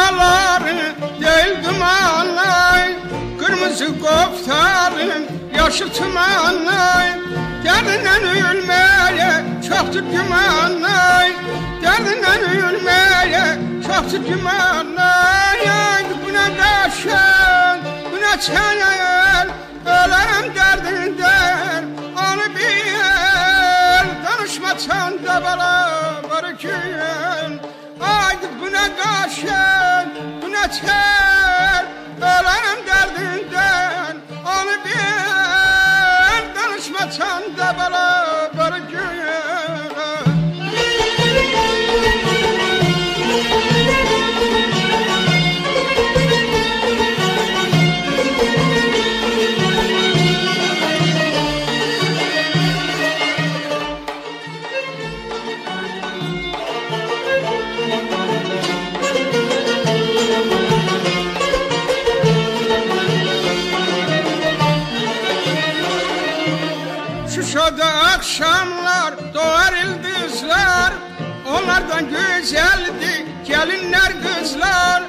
dağları değil dumanlar, kırmızı koftarın yaşı tumanlar. Derdinden ölmeye çoktur gümanlar, derdinden ölmeye çoktur gümanlar. Bu ne kaşın, bu ne çayır, ölerim derdinden onu bil. Danışmasan da beraber gün. Haydi bu ne kaşın, bu ne çayır, ölerim derdinden onu bil. Danışmasan da beraber gün. Şuşada akşamlar doğar yıldızlar, onlardan güzeldi gelinler kızlar.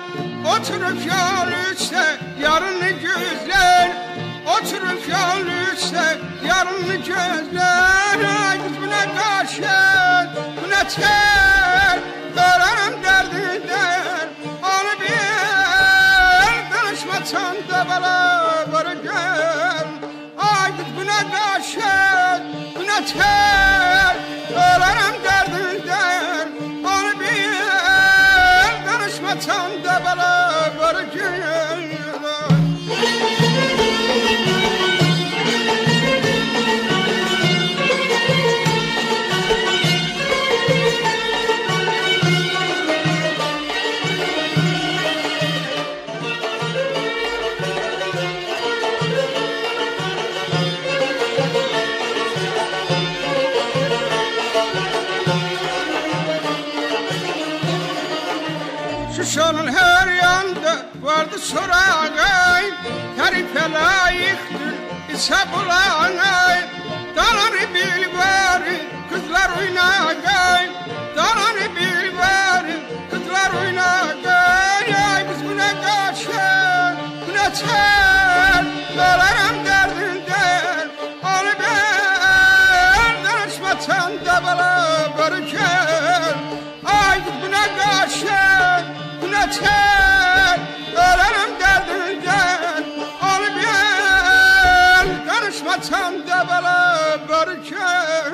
Oturup yol üstte yarını gözler, oturup yol üstte yarını gözler. Ay kız bu ne kaşın, bu ne ter, ölerim derdinden onu bil. Danışmasan da beraber gel. Ay kız bu ne kaşın, bu ne ter, ölerim derdinden onu bil. Danışmasan da beraber gel. Şuşanın her yanda vardı sorağay, tarife layıktır ise bulağay. Dağları bil bari kızlar oynagay, dağları bil bari kızlar oynagay. Ay kız bu ne kaşın, bu ne ter, ölerim derdinden onu bil. Danışmasan da beraber gel. Ay kız bu ne kaşın, bu ne ter, ölerim derdinden onu bil. Danışmasan da beraber gel.